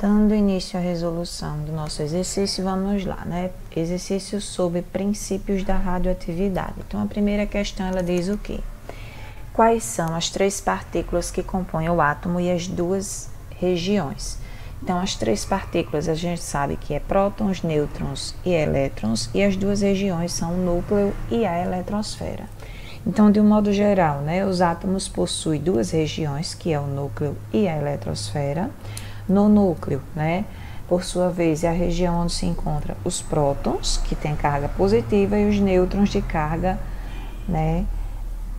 Dando início à resolução do nosso exercício, vamos lá, né? Exercício sobre princípios da radioatividade. Então, a primeira questão, ela diz o quê? Quais são as três partículas que compõem o átomo e as duas regiões? Então, as três partículas, a gente sabe que é prótons, nêutrons e elétrons, e as duas regiões são o núcleo e a eletrosfera. Então, de um modo geral, né, os átomos possuem duas regiões, que é o núcleo e a eletrosfera. No núcleo, né, por sua vez, é a região onde se encontram os prótons, que têm carga positiva, e os nêutrons de carga, né,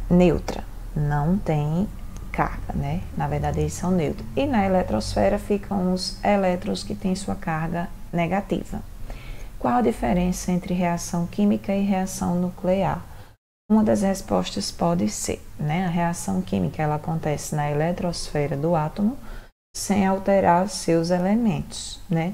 neutra. Não tem carga, né? Na verdade, eles são neutros. E na eletrosfera ficam os elétrons que têm sua carga negativa. Qual a diferença entre reação química e reação nuclear? Uma das respostas pode ser, né? A reação química, ela acontece na eletrosfera do átomo, sem alterar seus elementos, né?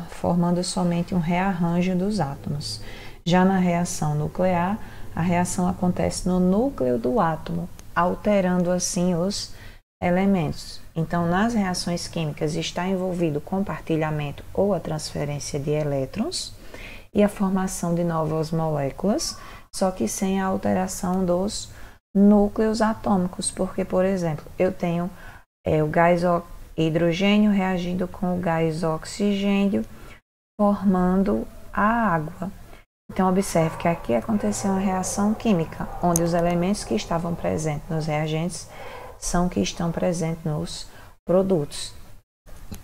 Formando somente um rearranjo dos átomos. Já na reação nuclear, a reação acontece no núcleo do átomo, alterando assim os elementos. Então, nas reações químicas está envolvido o compartilhamento ou a transferência de elétrons e a formação de novas moléculas, só que sem a alteração dos núcleos atômicos, porque, por exemplo, eu tenho o gás hidrogênio reagindo com o gás oxigênio, formando a água. Então, observe que aqui aconteceu uma reação química, onde os elementos que estavam presentes nos reagentes são que estão presentes nos produtos.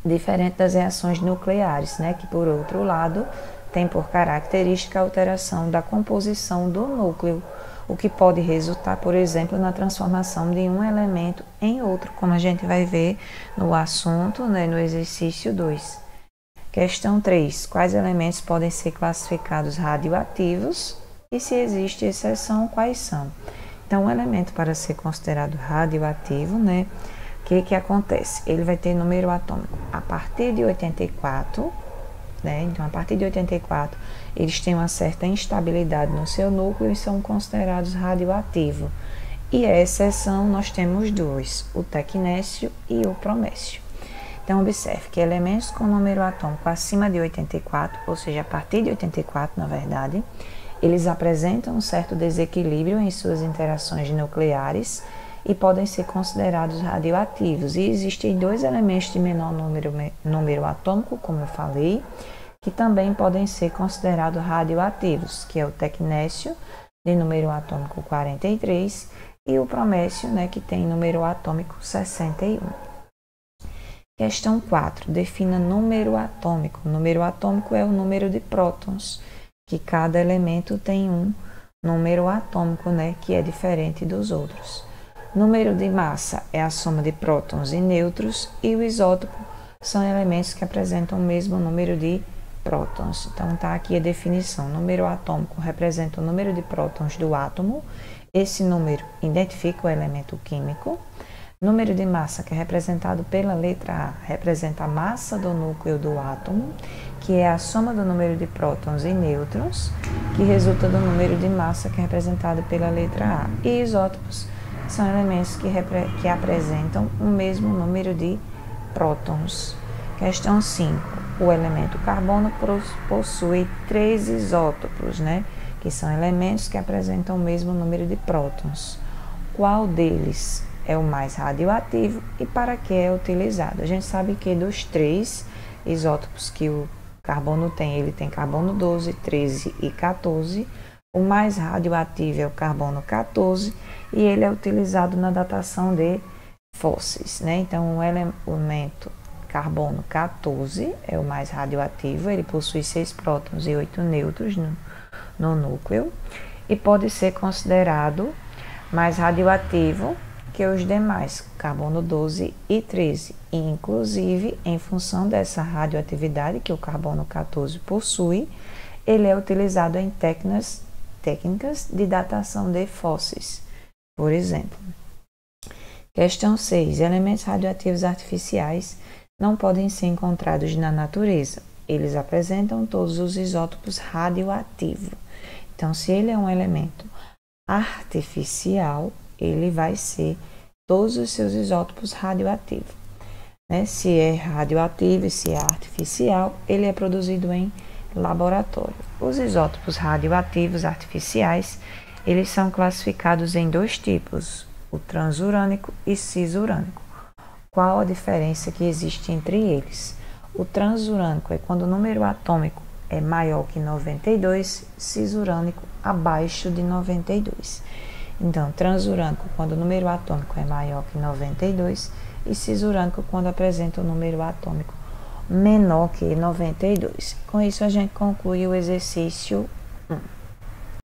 Diferente das reações nucleares, né, que, por outro lado, tem por característica a alteração da composição do núcleo, o que pode resultar, por exemplo, na transformação de um elemento em outro, como a gente vai ver no assunto, né, no exercício 2. Questão 3. Quais elementos podem ser classificados radioativos e, se existe exceção, quais são? Então, um elemento para ser considerado radioativo, né, o que acontece? Ele vai ter número atômico a partir de 84, né? Então, a partir de 84, eles têm uma certa instabilidade no seu núcleo e são considerados radioativos. E a exceção, nós temos dois, o tecnécio e o bromécio. Então, observe que elementos com número atômico acima de 84, ou seja, a partir de 84, na verdade, eles apresentam um certo desequilíbrio em suas interações nucleares e podem ser considerados radioativos. E existem dois elementos de menor número atômico, como eu falei, que também podem ser considerados radioativos, que é o tecnécio, de número atômico 43, e o bromécio, né, que tem número atômico 61. Questão 4. Defina número atômico. O número atômico é o número de prótons, que cada elemento tem um número atômico, né, que é diferente dos outros. Número de massa é a soma de prótons e nêutrons, e o isótopo são elementos que apresentam o mesmo número de prótons. Então, está aqui a definição. Número atômico representa o número de prótons do átomo. Esse número identifica o elemento químico. Número de massa, que é representado pela letra A, representa a massa do núcleo do átomo, que é a soma do número de prótons e nêutrons, que resulta do número de massa, que é representado pela letra A. E isótopos são elementos que apresentam o mesmo número de prótons. Questão 5. O elemento carbono possui 3 isótopos, né, que são elementos que apresentam o mesmo número de prótons. Qual deles é o mais radioativo e para que é utilizado? A gente sabe que dos 3 isótopos que o carbono tem, ele tem carbono 12, 13 e 14. O mais radioativo é o carbono 14 e ele é utilizado na datação de fósseis, né? Então, o elemento carbono 14 é o mais radioativo, ele possui 6 prótons e 8 nêutrons no núcleo e pode ser considerado mais radioativo que os demais, carbono 12 e 13, e inclusive, em função dessa radioatividade que o carbono 14 possui, ele é utilizado em técnicas de datação de fósseis, por exemplo. Questão 6. Elementos radioativos artificiais não podem ser encontrados na natureza. Eles apresentam todos os isótopos radioativos. Então, se ele é um elemento artificial, ele vai ser todos os seus isótopos radioativos. né? Se é radioativo e se é artificial, ele é produzido em laboratório. Os isótopos radioativos artificiais, eles são classificados em dois tipos, o transurânico e cisurânico. Qual a diferença que existe entre eles? O transurânico é quando o número atômico é maior que 92, cisurânico abaixo de 92. Então, transurânico quando o número atômico é maior que 92 e cisurânico quando apresenta o número atômico menor que 92. Com isso, a gente conclui o exercício 1.